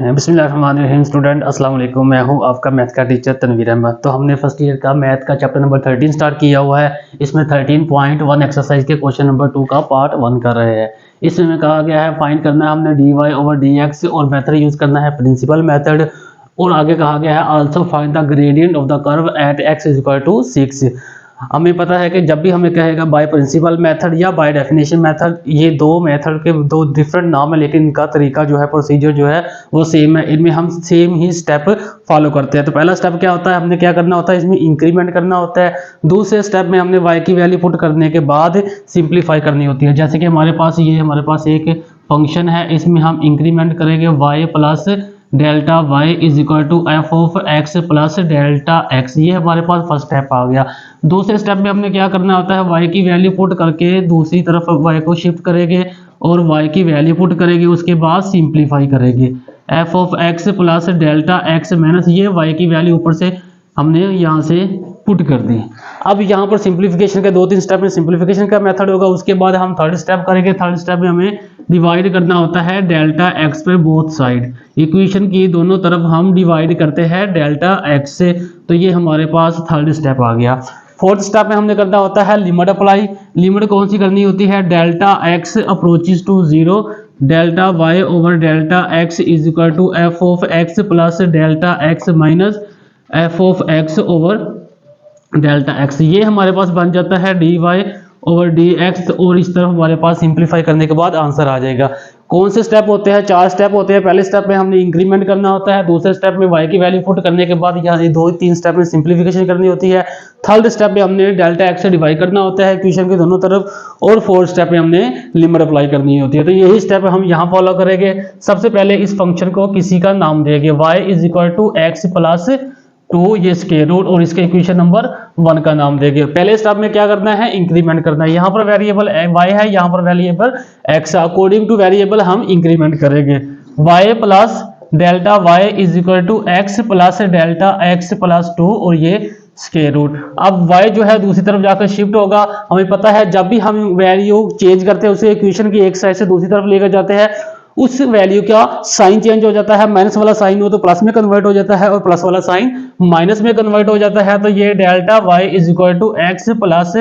बिस्मिल्लाहिर्रहमानिर्रहीम। स्टूडेंट अस्सलाम वालेकुम, मैं हूं आपका मैथ का टीचर तनवीर अहमद। तो हमने फर्स्ट ईयर का मैथ का चैप्टर नंबर 13 स्टार्ट किया हुआ है। इसमें 13.1 एक्सरसाइज के क्वेश्चन नंबर 2 का पार्ट 1 कर रहे हैं। इसमें कहा गया है फाइंड करना है हमने dy/dx और मेथड यूज करना है प्रिंसिपल मेथड। और आगे कहा गया है also find the gradient of the curve at x = 6। हमें पता है कि जब भी हमें कहेगा बाय प्रिंसिपल मेथड या बाय डेफिनेशन मेथड, ये दो मेथड के दो डिफरेंट नाम है, लेकिन इनका तरीका जो है, प्रोसीजर जो है वो सेम है। इनमें हम सेम ही स्टेप फॉलो करते हैं। तो पहला स्टेप क्या होता है, हमने क्या करना होता है, इसमें इंक्रीमेंट करना होता है। दूसरे स्टेप में हमने y की वैल्यू पुट करने के बाद सिंप्लीफाई करनी होती है। जैसे कि हमारे पास एक फंक्शन है, इसमें हम इंक्रीमेंट करेंगे y plus delta y is equal to f of x plus delta x. ये हमारे पास फर्स्ट स्टेप आ गया। दूसरे स्टेप में हमने क्या करना होता है, y की वैल्यू पुट करके दूसरी तरफ y को शिफ्ट करेंगे और y की वैल्यू पुट करेंगे, उसके बाद सिंप्लीफाई करेंगे। F of x plus delta x minus ये y की वैल्यू ऊपर से हमने यहाँ से पुट कर दी। अब यहाँ पर सिंप्लीफिकेशन के 2-3 स्टेप में सिंप्लीफिकेशन का मेथड होगा। उसके बाद हम थर्ड स्टेप करेंगे। थर्ड स्टेप में हमें डिवाइड करना होता है डेल्टा एक्स पे बोथ साइड। इक्वेशन की दोनों तरफ हम डिवाइड करते हैं डेल्टा एक्स से। तो ये हमारे पास थर्ड स्टेप आ गया। फोर्थ स्टेप में हमने करना होता है लिमिट अप्लाई। लिमिट कौन सी करनी होती है, delta x approaches to 0 delta y over delta x is equal to f of x plus delta x minus f of x over delta x. ये हमारे पास बन जाता है dy ओवर डी एक्स। और इस तरफ हमारे पास सिंप्लीफाई करने के बाद आंसर आ जाएगा। कौन से स्टेप होते हैं, 4 स्टेप होते हैं। पहले स्टेप में हमने इंक्रीमेंट करना होता है। दूसरे स्टेप में y की वैल्यू पुट करने के बाद यहाँ 2-3 स्टेप में सिंप्लीफिकेशन करनी होती है। थर्ड स्टेप में हमने डेल्टा एक्स से डिवाइड करना होता है इक्वेशन के दोनों तरफ। और फोर्थ स्टेप में हमने लिमिट अप्लाई करनी होती है। तो यही स्टेप हम यहाँ फॉलो करेंगे। सबसे पहले इस फंक्शन को किसी का नाम देंगे, y is equal to x plus 2 ये स्क्वायर रूट, और इसके इक्वेशन नंबर 1 का नाम देंगे। पहले स्टेप में क्या करना है, इंक्रीमेंट करना है। यहाँ पर वेरिएबल y है, यहाँ पर variable x। According to variable हम इंक्रीमेंट करेंगे। y plus delta y is equal to x plus delta x plus 2 और ये स्क्वायर रूट। अब y जो है दूसरी तरफ जाकर शिफ्ट होगा। हमें पता है जब भी हम वैल्यू चेंज करते हैं उसे इक्वेशन की एक साइड से दूसरी तरफ लेकर जाते हैं, उस वैल्यू का साइन चेंज हो जाता है। माइनस वाला साइन हो तो प्लस में कन्वर्ट हो जाता है और प्लस वाला साइन माइनस में कन्वर्ट हो जाता है। तो ये delta y is equal to x plus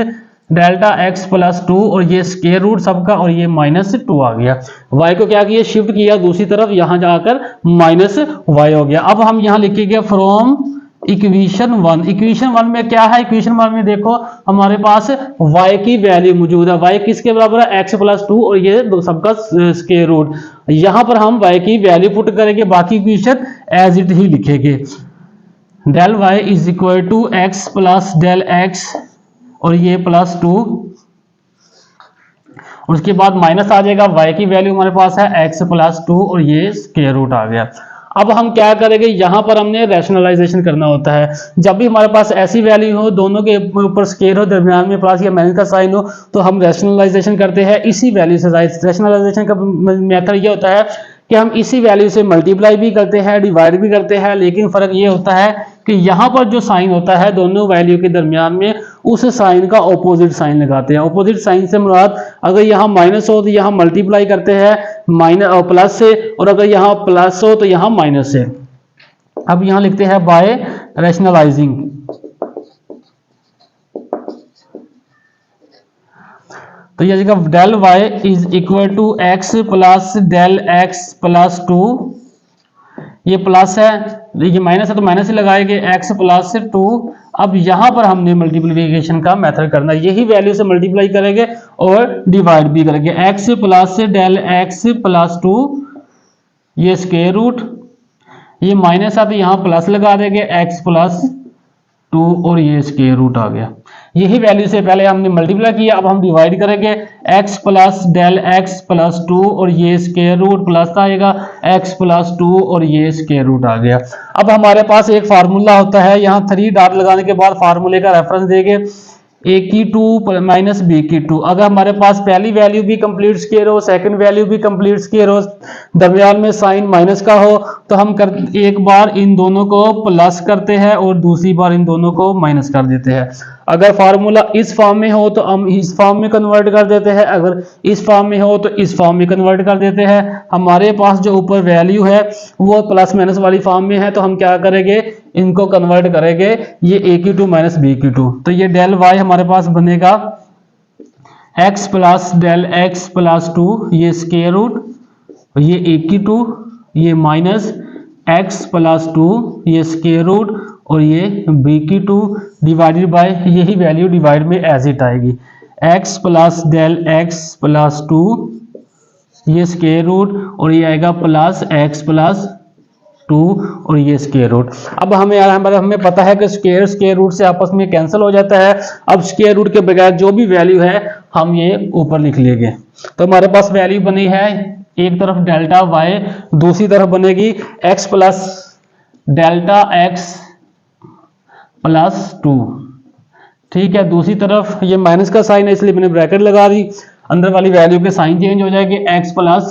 delta x plus 2 और ये स्क्वायर रूट सबका और ये -2 आ गया। y को क्या किया, शिफ्ट किया दूसरी तरफ, यहां जाकर -y हो गया। अब हम यहां लिखेंगे फ्रॉम इक्वेशन 1। इक्वेशन 1 में क्या है, इक्वेशन 1 में देखो हमारे पास y की वैल्यू मौजूद है। y किसके बराबर है, x प्लस 2 और ये दो सबका स्क्वायर रूट। यहां पर हम y की वैल्यू पुट करेंगे, बाकी इक्वेशन एज इट ही लिखेंगे। Del y is equal to x plus del x और ये प्लस 2, और उसके बाद माइनस आ जाएगा। y की वैल्यू हमारे पास है x प्लस 2 और ये स्क्वायर रूट आ गया। अब हम क्या करेंगे, यहां पर हमने रैशनलाइजेशन करना होता है। जब भी हमारे पास ऐसी वैल्यू हो, दोनों के ऊपर स्क्वायर हो, दरमियान में प्लस या माइनस का साइन हो, तो हम रैशनलाइजेशन करते हैं इसी वैल्यू से। रैशनलाइजेशन का मेथड ये होता है कि हम इसी वैल्यू से मल्टीप्लाई भी करते हैं, डिवाइड भी करते हैं, लेकिन फर्क ये होता है कि यहाँ पर जो साइन होता है दोनों वैल्यू के दरमियान में, उस साइन का ऑपोजिट साइन लगाते हैं। ऑपोजिट साइन से मुराद अगर यहाँ माइनस हो तो यहाँ मल्टीप्लाई करते हैं माइनस प्लस से, और अगर यहाँ प्लस हो तो यहाँ माइनस से। अब यहाँ लिखते हैं बाय रैशनलाइजिंग। तो ये जगह del y is equal to x plus del x plus 2, ये प्लस है, ये माइनस है तो माइनस ही लगाएंगे, x प्लस 2। अब यहाँ पर हमने मल्टीप्लिकेशन का मेथड करना है, यही वैल्यू से मल्टीप्लाई करेंगे और डिवाइड भी करेंगे। x plus del x plus 2 ये स्क्वायर रूट, ये माइनस है तो यहाँ प्लस लगा देंगे, x प्लस 2 और ये स्क्वायर रूट आ गया। यही वैल्यू से पहले हमने मल्टीप्लाई किया, अब हम डिवाइड करेंगे। x plus del x plus 2 और ये स्क्वायर रूट प्लस आएगा, x प्लस 2 और ये स्क्वायर रूट आ गया। अब हमारे पास एक फार्मूला होता है, यहाँ 3 डॉट लगाने के बाद फार्मूले का रेफरेंस देंगे। ए की 2 माइनस बी की 2। अगर हमारे पास पहली वैल्यू भी कंप्लीट स्क्वायर हो, सेकंड वैल्यू भी कंप्लीट स्क्वायर हो, दरमियान में साइन माइनस का हो, तो हम एक बार इन दोनों को प्लस करते हैं और दूसरी बार इन दोनों को माइनस कर देते हैं। अगर फार्मूला इस फॉर्म में हो तो हम इस फॉर्म में कन्वर्ट कर देते हैं, अगर इस फॉर्म में हो तो इस फॉर्म में कन्वर्ट कर देते हैं। हमारे पास जो ऊपर वैल्यू है वो प्लस माइनस वाली फॉर्म में है, तो हम क्या करेंगे, इनको कन्वर्ट करेंगे, ये ए की 2 माइनस बी की 2। तो ये डेल वाई हमारे पास बनेगा x plus del x plus 2, ये स्क्वायर रूट, ये ए की 2, ये माइनस x प्लस 2, ये स्क्वायर रूट, और ये b की 2 डिवाइडेड बाय यही वैल्यू डिवाइड में एज इट आएगी, x plus del x plus 2, ये स्क्वायर रूट, और ये आएगा प्लस x प्लस 2 और ये स्क्वायर रूट। अब हमें पता है कि स्क्वायर रूट से आपस में कैंसिल हो जाता है। अब स्क्वायर रूट के बगैर जो भी वैल्यू है हम ये ऊपर लिख लेंगे। तो हमारे पास वैल्यू बनी है, एक तरफ डेल्टा वाई, दूसरी तरफ बनेगी x plus delta x plus 2। ठीक है, दूसरी तरफ ये माइनस का साइन है इसलिए मैंने ब्रैकेट लगा दी, अंदर वाली वैल्यू के साइन चेंज हो जाएंगे, x प्लस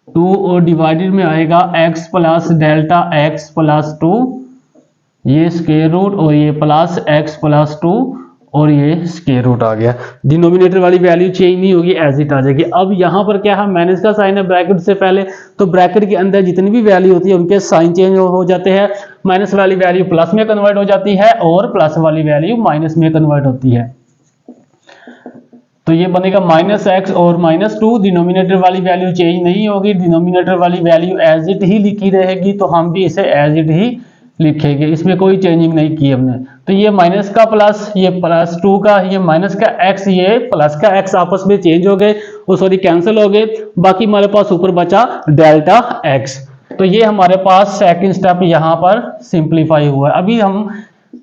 2 और डिवाइडेड में आएगा x plus delta x plus 2, ये स्क्वायर रूट, और ये प्लस x प्लस 2 और ये स्क्वायर रूट आ गया। डिनोमिनेटर वाली वैल्यू चेंज नहीं होगी, एज इट आ जाएगी। अब यहाँ पर क्या है, माइनस का साइन है ब्रैकेट से पहले, तो ब्रैकेट के अंदर जितनी भी वैल्यू होती है उनके साइन चेंज हो जाते हैं। माइनस वाली वैल्यू प्लस में कन्वर्ट हो जाती है और प्लस वाली वैल्यू माइनस में कन्वर्ट होती है। तो ये बनेगा माइनस एक्स और माइनस 2, डिनोमिनेटर वाली वैल्यू चेंज नहीं होगी, डिनोमिनेटर वाली वैल्यू एज इट ही लिखी रहेगी, तो हम भी इसे एज इट ही लिखेंगे, इसमें कोई चेंजिंग नहीं की हमने। तो ये माइनस का प्लस, ये प्लस 2 का, ये माइनस का x, ये प्लस का x आपस में चेंज हो गए, वो सॉरी कैंसिल हो गए, बाकी हमारे पास ऊपर बचा डेल्टा x। तो ये हमारे पास सेकंड स्टेप यहाँ पर सिंप्लीफाई हुआ है। अभी हम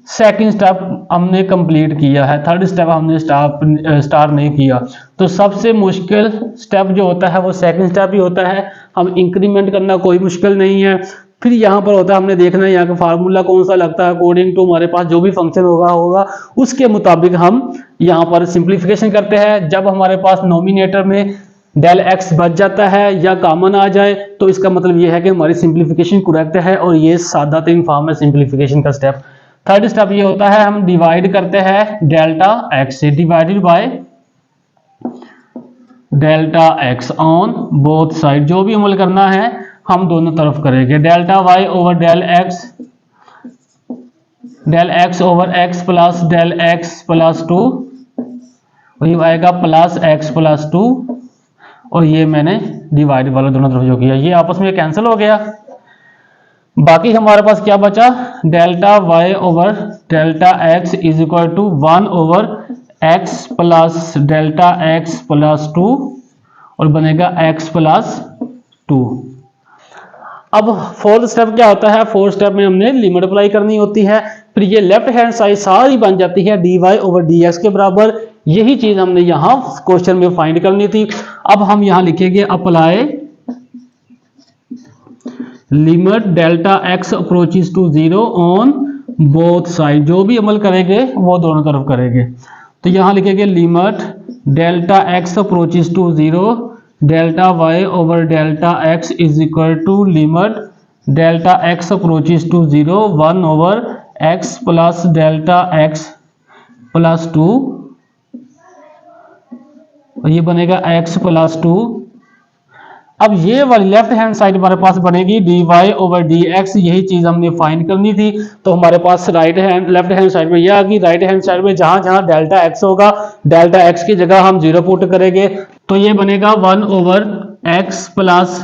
सेकंड स्टेप हमने कंप्लीट किया है, थर्ड स्टेप हमने स्टार्ट नहीं किया। तो सबसे मुश्किल स्टेप जो होता है वो सेकंड स्टेप ही होता है। हम इंक्रीमेंट करना कोई मुश्किल नहीं है। फिर यहाँ पर होता है हमने देखना है यहाँ का फार्मूला कौन सा लगता है, अकॉर्डिंग टू हमारे पास जो भी फंक्शन होगा उसके मुताबिक हम यहाँ पर सिंप्लीफिकेशन करते हैं। जब हमारे पास नोमिनेटर में डेल एक्स बच जाता है या कॉमन आ जाए तो इसका मतलब ये है कि हमारी सिंप्लीफिकेशन करेक्ट है, और ये सादा तीन फॉर्म है सिंप्लीफिकेशन का स्टेप। थर्ड स्टेप ये होता है हम डिवाइड करते हैं डेल्टा एक्स से, divided by delta x on both side. जो भी अमल करना है हम दोनों तरफ करेंगे। Delta y over del x over x plus del x plus 2, वही आएगा प्लस एक्स प्लस 2, और ये मैंने डिवाइड वाला दोनों तरफ जो किया ये आपस में कैंसिल हो गया। बाकी हमारे पास क्या बचा, delta y over delta x is equal to 1 over x plus delta x plus 2, और बनेगा एक्स प्लस 2। अब फोर्थ स्टेप क्या होता है, फोर्थ स्टेप में हमने लिमिट अप्लाई करनी होती है। फिर ये लेफ्ट हैंड साइड सारी बन जाती है dy ओवर dx के बराबर। यही चीज हमने यहां क्वेश्चन में फाइंड करनी थी। अब हम यहां लिखेंगे apply limit delta x approaches to 0 on both side. जो भी अमल करेंगे वो दोनों तरफ करेंगे। तो यहां लिखेंगे limit delta x approaches to 0 delta y over delta x is equal to limit delta x approaches to 0 1 over x plus delta x plus 2, और ये बनेगा x प्लस 2। अब ये वाली लेफ्ट हैंड साइड हमारे पास बनेगी dy ओवर dx। यही चीज हमने फाइंड करनी थी। तो हमारे पास लेफ्ट हैंड साइड में यह आ गई। राइट हैंड साइड में जहां जहां डेल्टा x होगा डेल्टा x की जगह हम 0 पुट करेंगे। तो ये बनेगा 1 ओवर x प्लस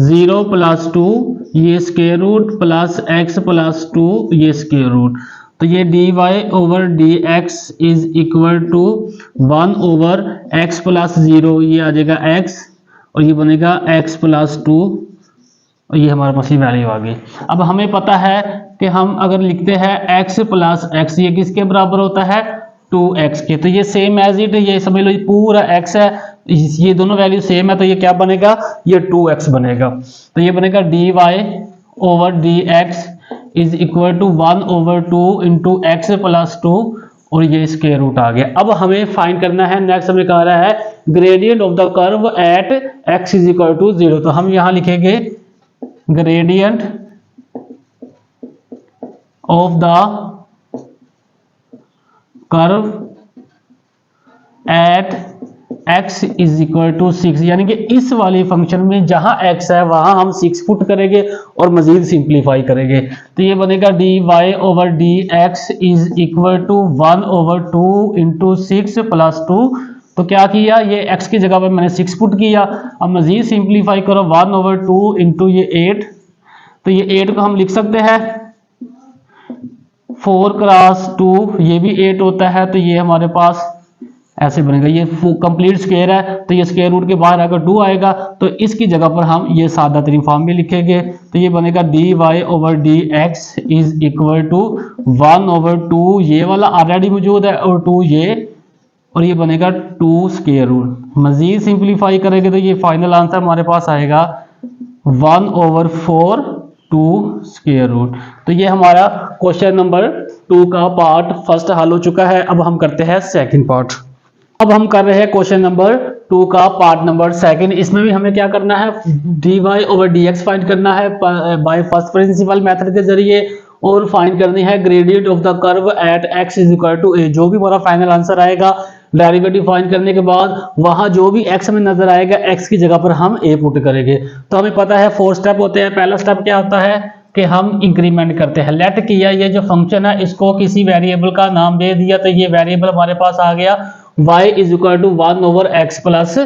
0 प्लस 2, ये square root plus x plus 2, ये स्क्वायर रूट। तो ये dy over dx is equal to 1 over x plus 0, ये आ जाएगा x, और ये बनेगा x प्लस 2, और ये हमारे पास ही वैल्यू आ गई। अब हमें पता है कि हम अगर लिखते हैं x प्लस x, ये किसके बराबर होता है 2x के। तो ये सेम एज इट, ये समझ लो पूरा x है, ये दोनों वैल्यू सेम है, तो ये क्या बनेगा, ये 2x बनेगा। तो ये बनेगा dy over dx is equal to 1 over 2 into x plus 2, और ये स्क्वायर रूट आ गया। अब हमें फाइंड करना है, नेक्स्ट हमें कह रहा है gradient of the curve at x is equal to 0। तो हम यहां लिखेंगे gradient of the curve at x is equal to 6, यानी कि इस वाली फंक्शन में जहां x है वहां हम 6 पुट करेंगे और मजीद सिंप्लीफाई करेंगे। तो ये बनेगा d y over d x is equal to 1/2 into 6 plus 2। तो क्या किया, ये x की जगह पर मैंने 6 पुट किया। अब मजीद सिंप्लीफाई करो 1/2 इंटू ये 8। तो ये 8 को हम लिख सकते हैं 4 क्रॉस 2, ये भी 8 होता है। तो ये हमारे पास ऐसे बनेगा, ये कंप्लीट स्क्वायर है तो ये स्क्वायर रूट के बाहर अगर 2 आएगा तो इसकी जगह पर हम ये सादा तरीन फॉर्म में लिखेंगे। तो ये बनेगा d y over d x is equal to 1/2, ये वाला ऑलरेडी मौजूद है, और 2 ये, और ये बनेगा 2 स्क्वायर रूट। मजीद सिंप्लीफाई करेंगे तो ये फाइनल आंसर हमारे पास आएगा 1/4 2 स्क्वायर रूट। तो ये हमारा क्वेश्चन नंबर 2 का पार्ट फर्स्ट हल हो चुका है। अब हम करते हैं सेकंड पार्ट। अब हम कर रहे हैं क्वेश्चन नंबर 2 का पार्ट नंबर सेकंड। इसमें भी हमें क्या करना है, d y over d x find करना है बाय फर्स्ट प्रिंसिपल मेथड के जरिए, और फाइंड करनी है gradient of the curve at x is equal to a। जो भी हमारा फाइनल आंसर आएगा डेरिवेटिव फाइंड करने के बाद वहां जो भी x में नजर आएगा x की जगह पर हम a पुट करेंगे। तो हमें पता है 4 स्टेप होते हैं। पहला स्टेप क्या होता है कि हम इंक्रीमेंट करते हैं। लेट किया, ये जो फंक्शन है इसको किसी वेरिएबल का नाम दे दिया, तो ये वेरिएबल हमारे पास आ गया y is equal to 1/x plus a।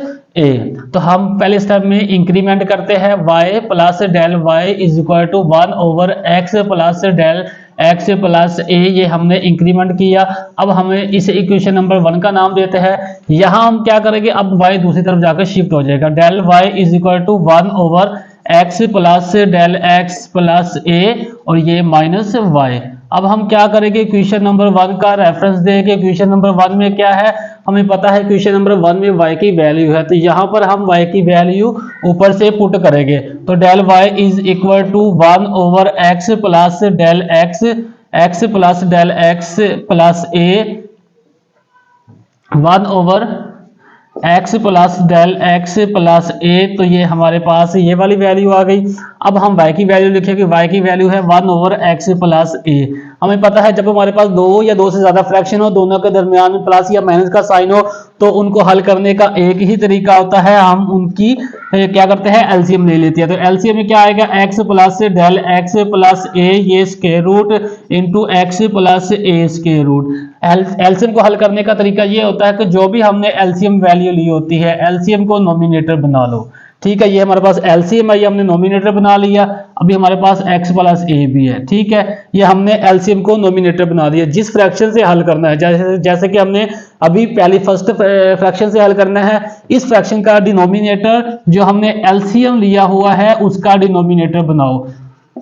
तो हम पहले स्टेप में इंक्रीमेंट करते हैं y plus del y is equal to 1/x plus del x plus a, ये हमने इंक्रीमेंट किया। अब हमें इस इक्वेशन नंबर 1 का नाम देते हैं। यहां हम क्या करेंगे, अब y दूसरी तरफ जाकर शिफ्ट हो जाएगा, del y is equal to 1/x plus del x plus a, और ये माइनस y। अब हम क्या करेंगे, क्वेश्चन नंबर 1 का रेफरेंस देंगे। क्वेश्चन नंबर 1 में क्या है, हमें पता है क्वेश्चन नंबर 1 में y की वैल्यू है, तो यहाँ पर हम y की वैल्यू ऊपर से पुट करेंगे। तो del y is equal to 1/x plus del x plus del x plus a 1/x plus del x plus a। तो ये हमारे पास ये वाली वैल्यू आ गई। अब हम y की वैल्यू लिखेंगे, y की वैल्यू है 1/x प्लस a। हमें पता है जब हमारे पास 2 या 2 से ज्यादा फ्रैक्शन हो, दोनों के दरमियान में प्लस या माइनस का साइन हो, तो उनको हल करने का एक ही तरीका होता है, हम उनकी क्या करते हैं, एलसीएम ले लेते हैं। तो एलसीएम में क्या आएगा, x plus del x plus a, ये square root into x plus a square root. LCM को हल करने का तरीका ये होता है कि जो भी हमने एलसीएम वैल्यू ली होती है, एलसीएम को नोमिनेटर बना लो। ठीक है, ये हमारे पास एलसीएम है, ये हमने नोमिनेटर बना लिया। अभी हमारे पास x प्लस a भी है। ठीक है, ये हमने एलसीएम को नोमिनेटर बना दिया। जिस फ्रैक्शन से हल करना है, जैसे कि हमने अभी पहली फर्स्ट फ्रैक्शन से हल करना है, इस फ्रैक्शन का डिनोमिनेटर जो हमने एलसीएम लिया हुआ है उसका डिनोमिनेटर बनाओ।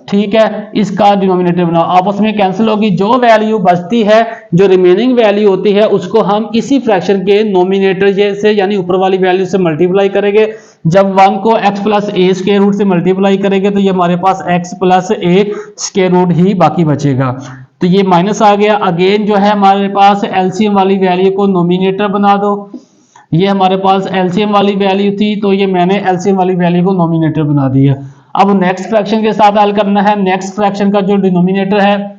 ठीक है, इसका डिनोमिनेटर बनाओ, आपस में कैंसिल होगी। जो वैल्यू बचती है, जो रिमेनिंग वैल्यू होती है, उसको हम इसी फ्रैक्शन के नोमिनेटर से यानी ऊपर वाली वैल्यू से मल्टीप्लाई करेंगे। जब 1 को x plus a square root से मल्टीप्लाई करेंगे तो ये हमारे पास x plus a square root ही बाकी बचेगा। तो ये माइनस आ गया। अगेन जो है हमारे पास एलसीएम वाली वैल्यू को नोमिनेटर बना दो। ये हमारे पास एलसीएम वाली वैल्यू थी, तो ये मैंने एलसीएम वाली वैल्यू को नोमिनेटर बना दिया। अब नेक्स्ट फ्रैक्शन के साथ हल करना है। नेक्स्ट फ्रैक्शन का जो डिनोमिनेटर है,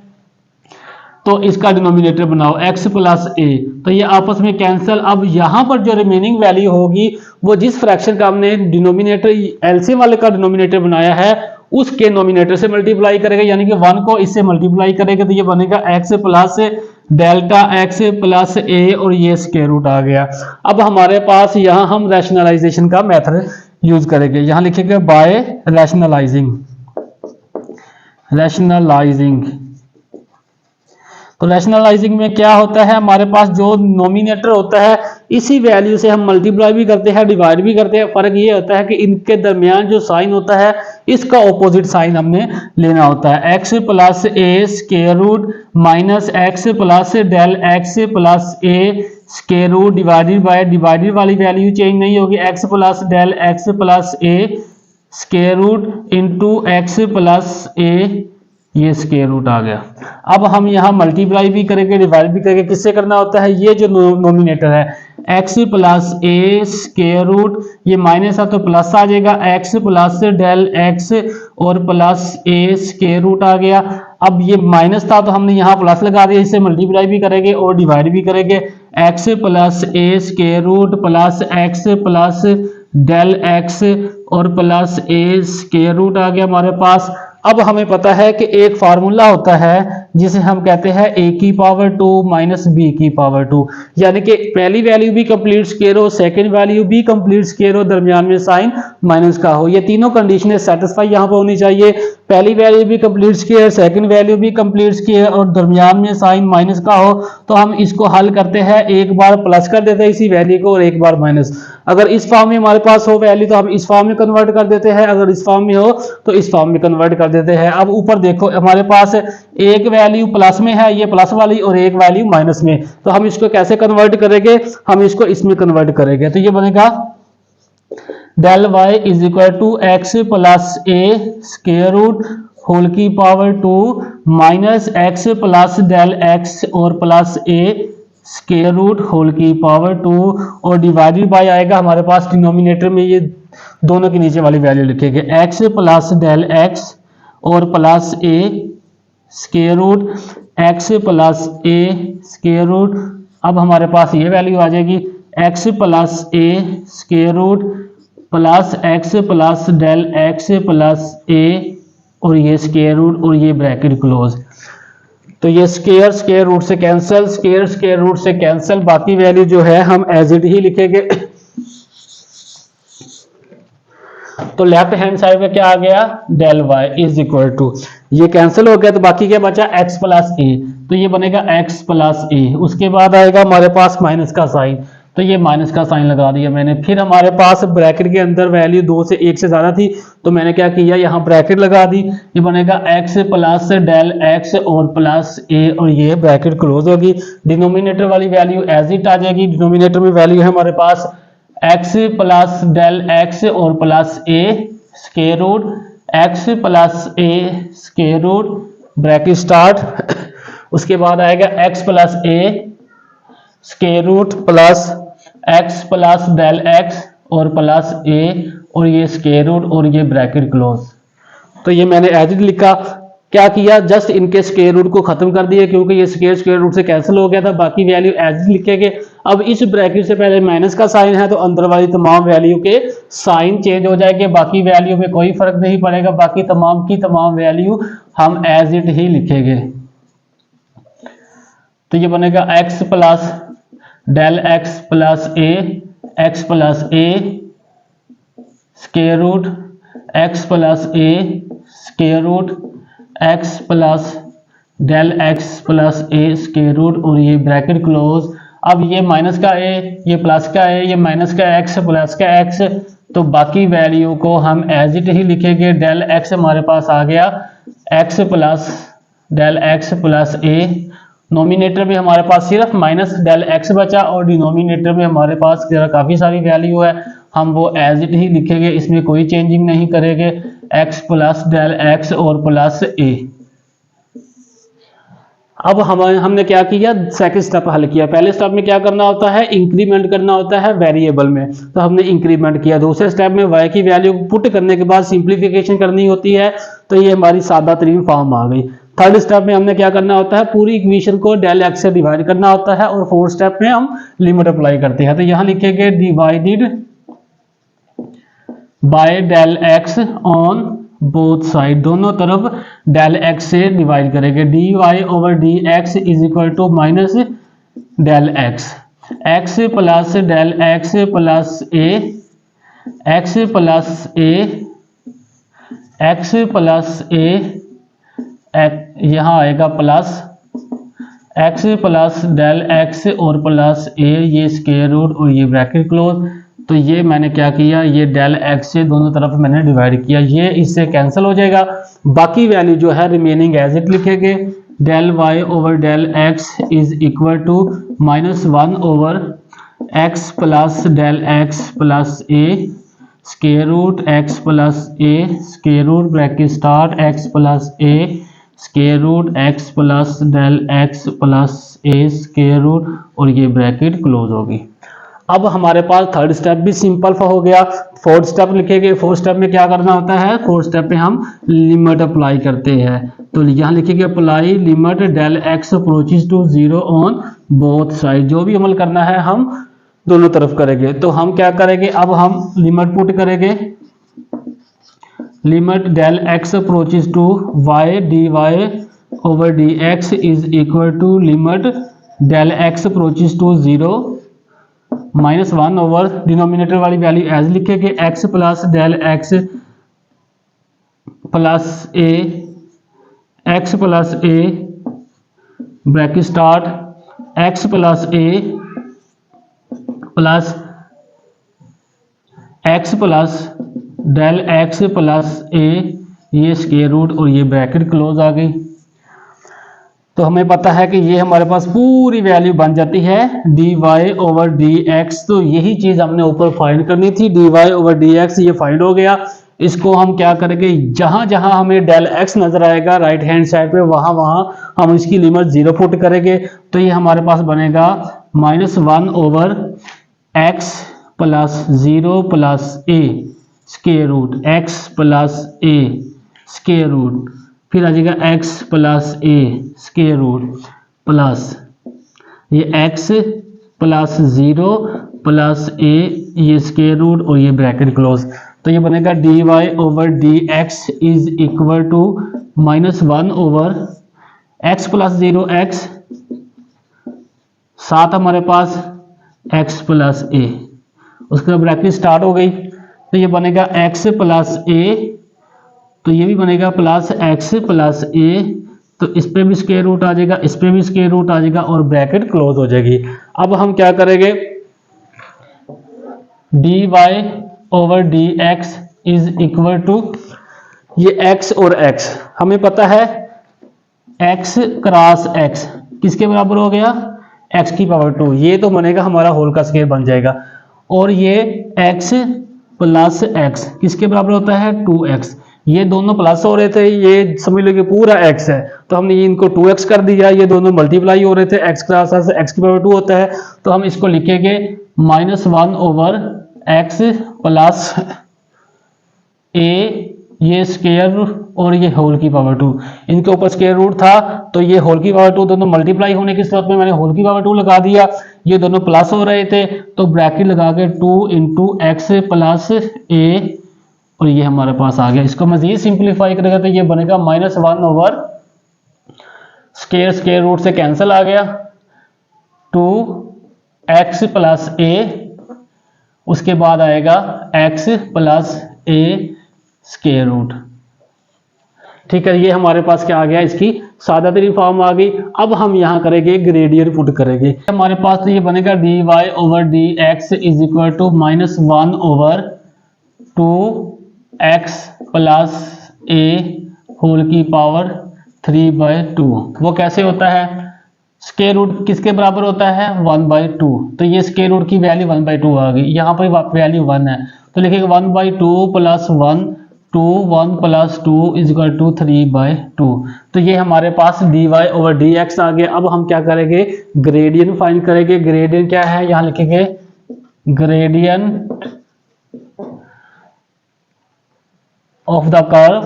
तो इसका डिनोमिनेटर बनाओ x प्लस a, तो ये आपस में कैंसिल। अब यहाँ पर जो रिमेनिंग वैल्यू होगी वो जिस फ्रैक्शन का हमने डिनोमिनेटर एलसीएम वाले का डिनोमिनेटर बनाया है उसके नोमिनेटर से मल्टीप्लाई करेगा, यानी कि 1 को इससे मल्टीप्लाई करेगा, तो ये बनेगा x plus delta x plus a, और ये स्क्वायर रूट आ गया। अब हमारे पास यहाँ हम रैशनलाइजेशन का मेथड यूज करेंगे। यहाँ लिखेंगे बाय रैशनलाइजिंग। तो रैशनलाइजिंग में क्या होता है, हमारे पास जो नोमिनेटर होता है इसी वैल्यू से हम मल्टीप्लाई भी करते हैं, डिवाइड भी करते हैं। फर्क ये होता है कि इनके दरमियान जो साइन होता है इसका ऑपोजिट साइन हमने लेना होता है। x plus a square root minus x plus del x plus a square root divided by, divided वाली वैल्यू चेंज नहीं होगी, x plus del x plus a square root into x plus a ये square root आ गया। अब हम यहाँ multiply भी करेंगे, डिवाइड भी करेंगे। किससे करना होता है? ये जो नोमिनेटर है x plus a square root, ये माइनस है तो प्लस आ जाएगा, x प्लस डेल x और प्लस ए स्क्वायर रूट आ गया। अब ये माइनस था तो हमने यहाँ प्लस लगा दिया, इससे मल्टीप्लाई भी करेंगे और डिवाइड भी करेंगे। x plus a square root plus x plus del x और प्लस ए स्क्वायर रूट आ गया हमारे पास। अब हमें पता है कि एक फार्मूला होता है जिसे हम कहते हैं a की पावर 2 माइनस b की पावर 2, यानी कि पहली वैल्यू भी कंप्लीट स्क्वायर हो, सेकंड वैल्यू भी कंप्लीट स्क्वायर हो, दरमियान में साइन माइनस का हो। ये तीनों कंडीशनें सेटिस्फाई यहाँ पर होनी चाहिए। पहली वैल्यू भी कंप्लीट स्क्वायर, सेकंड वैल्यू भी कंप्लीट स्क्वायर और दरमियान में साइन माइनस का हो। तो हम इसको हल करते हैं, एक बार प्लस कर देते हैं इसी वैल्यू को और एक बार माइनस। अगर इस फॉर्म में हमारे पास हो वैल्यू तो हम इस फॉर्म में कन्वर्ट कर देते हैं, अगर इस फॉर्म में हो तो इस फॉर्म में कन्वर्ट कर देते हैं। अब ऊपर देखो हमारे पास एक वैल्यू प्लस में है, ये प्लस वाली, और एक वैल्यू माइनस में। तो हम इसको कैसे कन्वर्ट करेंगे? हम इसको इसमें कन्वर्ट करेंगे। तो ये बनेगा del y is equal to x plus a square root whole की power 2 minus x plus del x और plus a square root whole की पावर 2 और डिवाइडेड बाय आएगा हमारे पास डिनोमिनेटर में, ये दोनों के नीचे वाली वैल्यू लिखेंगे, x प्लस डेल एक्स और plus a square root x plus a square root. अब हमारे पास ये वैल्यू आ जाएगी x plus a square root plus x plus del x plus a और ये स्क्वायर रूट और ये ब्रैकेट क्लोज। तो ये स्क्वायर रूट से कैंसिल, स्क्वायर रूट से कैंसिल, बाकी वैल्यू जो है हम एज इट ही लिखेंगे। तो लेफ्ट हैंड साइड में क्या आ गया? Del y is equal to, ये कैंसिल हो गया तो बाकी क्या बचा? x प्लस ए, तो ये बनेगा x प्लस ए। उसके बाद आएगा हमारे पास माइनस का साइन, तो ये माइनस का साइन लगा दिया मैंने। फिर हमारे पास ब्रैकेट के अंदर वैल्यू 2 से 1 से ज्यादा थी तो मैंने क्या किया? यहाँ ब्रैकेट लगा दी। ये बनेगा x प्लस डेल x और प्लस ए और ये ब्रैकेट क्लोज होगी। डिनोमिनेटर वाली वैल्यू एज इट आ जाएगी। डिनोमिनेटर में वैल्यू है हमारे पास x प्लस डेल x और plus a square root x plus a square root bracket start. उसके बाद आएगा x plus a square root plus x plus del x और प्लस ए और ये स्क्वायर रूट और ये ब्रैकेट क्लोज। तो ये मैंने एज इट लिखा। क्या किया? जस्ट इनके स्क्वायर रूट को खत्म कर दिया क्योंकि ये स्क्वायर रूट से कैंसिल हो गया था। बाकी वैल्यू एज इट लिखेंगे। अब इस ब्रैकेट से पहले माइनस का साइन है तो अंदर वाली तमाम वैल्यू के साइन चेंज हो जाएंगे, बाकी वैल्यू में कोई फर्क नहीं पड़ेगा। बाकी तमाम की तमाम वैल्यू हम एज इट ही लिखेंगे। तो ये बनेगा x plus del x plus a, x plus a square root x plus a square root x plus del x plus a square root और ये ब्रैकेट क्लोज। अब ये माइनस का a, ये प्लस का a, ये माइनस का x plus का x, तो बाकी वैल्यू को हम एज इट ही लिखेंगे। डेल x हमारे पास आ गया x plus del x plus a। Nominator में हमारे पास सिर्फ माइनस डेल x बचा और डिनोमिनेटर में हमारे पास काफ़ी सारी वैल्यू है, हम वो एज इट ही लिखेंगे, इसमें कोई चेंजिंग नहीं करेंगे। x प्लस डेल x और प्लस a। अब हमने क्या किया? सेकंड स्टेप हल किया। पहले स्टेप में क्या करना होता है? इंक्रीमेंट करना होता है वेरिएबल में, तो हमने इंक्रीमेंट किया। दूसरे स्टेप में y की वैल्यू पुट करने के बाद सिंप्लीफिकेशन करनी होती है, तो ये हमारी सादा तरीन फॉर्म आ गई। थर्ड स्टेप में हमने क्या करना होता है? पूरी इक्वेशन को डेल x से डिवाइड करना होता है और फोर्थ स्टेप में हम लिमिट अप्लाई करते हैं। तो यहाँ लिखेंगे divided by del x on both side, दोनों तरफ डेल x से डिवाइड करेंगे। dy over dx is equal to minus del x, x plus del x plus a, x plus a, x plus a, यहाँ आएगा plus x plus del x और plus a, ये square root और ये bracket close. तो ये मैंने क्या किया? ये डेल x से दोनों तरफ मैंने डिवाइड किया, ये इससे कैंसिल हो जाएगा। बाकी वैल्यू जो है रिमेनिंग एज इट लिखेंगे। Del y over del x is equal to minus 1 over x plus del x plus a square root x plus a square root bracket start x plus a square root x plus del x plus a square root और ये bracket close होगी। अब हमारे पास third step भी simple हो गया। Fourth step लिखेंगे। फोर्थ स्टेप में क्या करना होता है, फोर्थ स्टेप में हम लिमिट अप्लाई करते हैं। तो यहाँ लिखेंगे apply limit del x approaches to 0 on both side. जो भी अमल करना है हम दोनों तरफ करेंगे। तो हम क्या करेंगे, अब हम लिमिट पुट करेंगे। Limit del x approaches to y d y over d x is equal to limit del x approaches to 0 -1 over denominator वाली वैल्यू एज लिखेंगे x plus del x plus a x plus a bracket start x plus a plus x plus del x plus a ये square root और ये bracket close आ गई। तो हमें पता है कि ये हमारे पास पूरी वैल्यू बन जाती है dy ओवर dx। तो यही चीज हमने ऊपर फाइंड करनी थी, dy ओवर dx ये फाइंड हो गया। इसको हम क्या करेंगे, जहां जहां हमें डेल x नजर आएगा राइट हैंड साइड पे वहां वहां हम इसकी लिमिट 0 पुट करेंगे। तो ये हमारे पास बनेगा -1 over x plus 0 plus a square root x plus a square root, फिर आ जाएगा x plus a square root plus ये x प्लस 0 प्लस ए ये स्क्वायर रूट और ये ब्रैकेट क्लोज। तो ये बनेगा dy over dx is equal to -1 over x plus 0 x साथ हमारे पास x प्लस a, उसके बाद ब्रैकेट स्टार्ट हो गई। तो ये बनेगा x प्लस a, तो ये भी बनेगा प्लस x प्लस a। तो इस पे भी स्क्वायर रूट आ जाएगा, इस पे भी स्क्वायर रूट आ जाएगा और ब्रैकेट क्लोज हो जाएगी। अब हम क्या करेंगे, dy over dx is equal to ये x और x हमें पता है x क्रॉस x किसके बराबर हो गया, x की पावर 2। ये तो बनेगा हमारा होल का स्क्वायर बन जाएगा। और ये x प्लस x किसके बराबर होता है 2x। ये दोनों प्लस हो रहे थे, ये समझ लो कि पूरा x है, तो हमने इनको 2x कर दिया। ये दोनों मल्टीप्लाई हो रहे थे, x क्रॉस x की पावर 2 होता है। तो हम इसको लिखेंगे -1 ओवर x प्लस a ये स्क्वायर और ये होल की पावर 2। इनके ऊपर स्क्वायर रूट था तो ये होल की पावर 2 दोनों मल्टीप्लाई होने की सूरत में मैंने होल की पावर 2 लगा दिया। ये दोनों प्लस हो रहे थे तो ब्रैकेट लगा के 2 इंटू एक्स प्लस a और ये हमारे पास आ गया। इसको मजीद सिंप्लीफाई करेगा तो ये बनेगा -1 ओवर स्क्वायर रूट से कैंसिल आ गया 2x प्लस a, उसके बाद आएगा x plus a square root. ठीक है, ये हमारे पास क्या आ गया, इसकी सादा तरीन फॉर्म आ गई। अब हम यहाँ करेंगे ग्रेडियंट पुट करेंगे। हमारे पास तो ये बनेगा dy over dx is equal to -1 over 2x plus a whole की पावर 3/2। वो कैसे होता है, स्क्वायर रूट किसके बराबर होता है 1/2। तो ये स्क्वायर रूट की वैल्यू 1/2 आ गई, यहाँ पर वैल्यू 1 है तो लिखेंगे 1/2 plus 1 2 1 plus 2 is equal to 3/2। तो ये हमारे पास dy ओवर dx आ गया। अब हम क्या करेंगे, ग्रेडियंट फाइंड करेंगे। ग्रेडियंट क्या है, यहाँ लिखेंगे gradient of the curve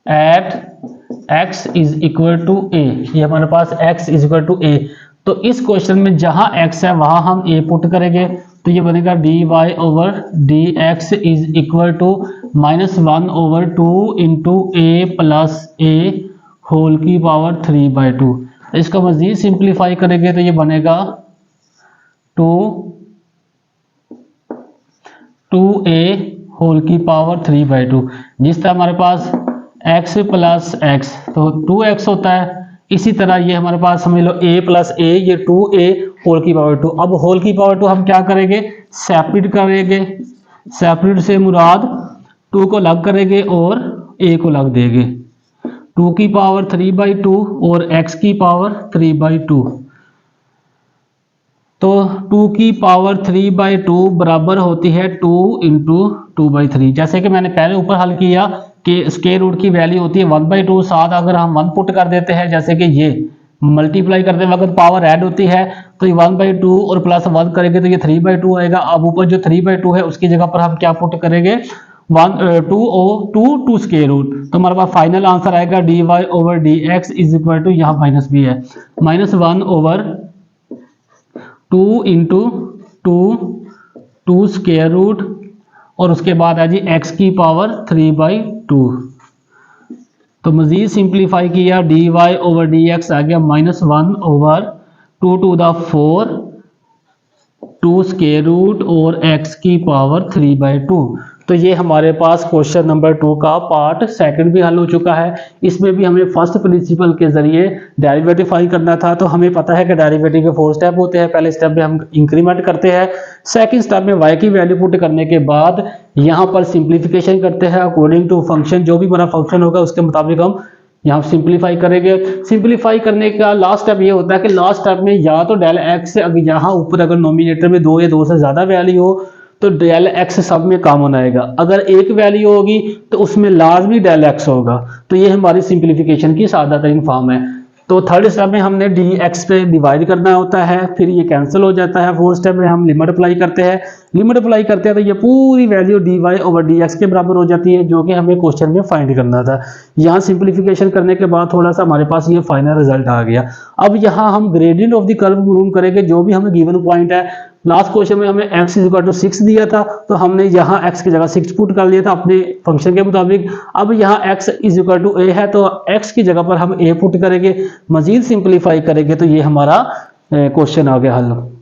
at x is equal to a। ये हमारे पास x is equal to a। तो इस क्वेश्चन में जहां x है वहां हम a पुट करेंगे। तो ये बनेगा dy over dx is equal to -1 over 2 into a plus a whole की पावर 3/2। इसको मजीद सिंप्लीफाई करेंगे तो ये बनेगा 2a होल की पावर 3/2। जिस तरह हमारे पास x प्लस x तो 2x होता है, इसी तरह ये हमारे पास समझ लो a प्लस a ये 2a होल की पावर 2। अब होल की पावर 2 हम क्या करेंगे, सेपरेट करेंगे। सेपरेट से मुराद 2 को अलग करेंगे और a को अलग देंगे। 2 की पावर 3/2 और x की पावर 3/2। तो 2 की पावर 3/2 बराबर होती है 2 इंटू 2/3। जैसे कि मैंने पहले ऊपर हल किया कि स्क्वायर रूट की वैल्यू होती है 1/2, साथ अगर हम 1 पुट कर देते हैं, जैसे कि ये मल्टीप्लाई करते वक्त पावर ऐड होती है तो ये 1/2 और प्लस 1 करेंगे तो ये 3/2 आएगा। अब ऊपर जो 3/2 है उसकी जगह पर हम क्या पुट करेंगे, 2 स्क्वायर रूट, तो हमारे पास फाइनल आंसर आएगा dy/dx इज इक्वल टू, यहाँ माइनस भी है, -1/2 इंटू 2 स्क्वायर रूट और उसके बाद है जी x की पावर 3/2। तो मजीद सिंप्लीफाई किया, dy/dx आ गया -1/2 2 स्क्वायर रूट और x की पावर 3/2। तो ये हमारे पास क्वेश्चन नंबर 2 का पार्ट सेकंड भी हल हो चुका है। इसमें भी हमें फर्स्ट प्रिंसिपल के जरिए डेरिवेटिव फाइंड करना था। तो हमें पता है कि डेरिवेटिव के 4 स्टेप होते हैं। पहले स्टेप में हम इंक्रीमेंट करते हैं, सेकंड स्टेप में y की वैल्यू पुट करने के बाद यहाँ पर सिंप्लीफिकेशन करते हैं अकॉर्डिंग टू फंक्शन, जो भी हमारा फंक्शन होगा उसके मुताबिक हम यहाँ सिंप्लीफाई करेंगे। सिंप्लीफाई करने का लास्ट स्टेप ये होता है कि लास्ट स्टेप में या तो डेल एक्स से अगर यहाँ ऊपर अगर नोमिनेटर में 2 या 2 से ज्यादा वैल्यू हो तो डेल एक्स सब में कॉमन आएगा, अगर एक वैल्यू होगी तो उसमें लाजमी डेल एक्स होगा। तो ये हमारी सिंप्लीफिकेशन की सादा तरीन फॉर्म है। तो थर्ड स्टेप में हमने डी एक्स पे डिवाइड करना होता है, फिर ये कैंसिल हो जाता है। फोर्थ स्टेप में हम लिमिट अप्लाई करते हैं, तो ये पूरी वैल्यू dy/dx के बराबर हो जाती है, जो कि हमें क्वेश्चन में फाइंड करना था। यहाँ सिंप्लीफिकेशन करने के बाद थोड़ा सा हमारे पास ये फाइनल रिजल्ट आ गया। अब यहाँ हम ग्रेडियंट ऑफ द कर्व मालूम करेंगे, जो भी हमें गिवन पॉइंट है। लास्ट क्वेश्चन में हमें x = 6 दिया था, तो हमने यहाँ x की जगह 6 पुट कर लिया था अपने फंक्शन के मुताबिक। अब यहाँ x = a है, तो x की जगह पर हम a पुट करेंगे, मजीद सिंप्लीफाई करेंगे तो ये हमारा क्वेश्चन आ गया हल।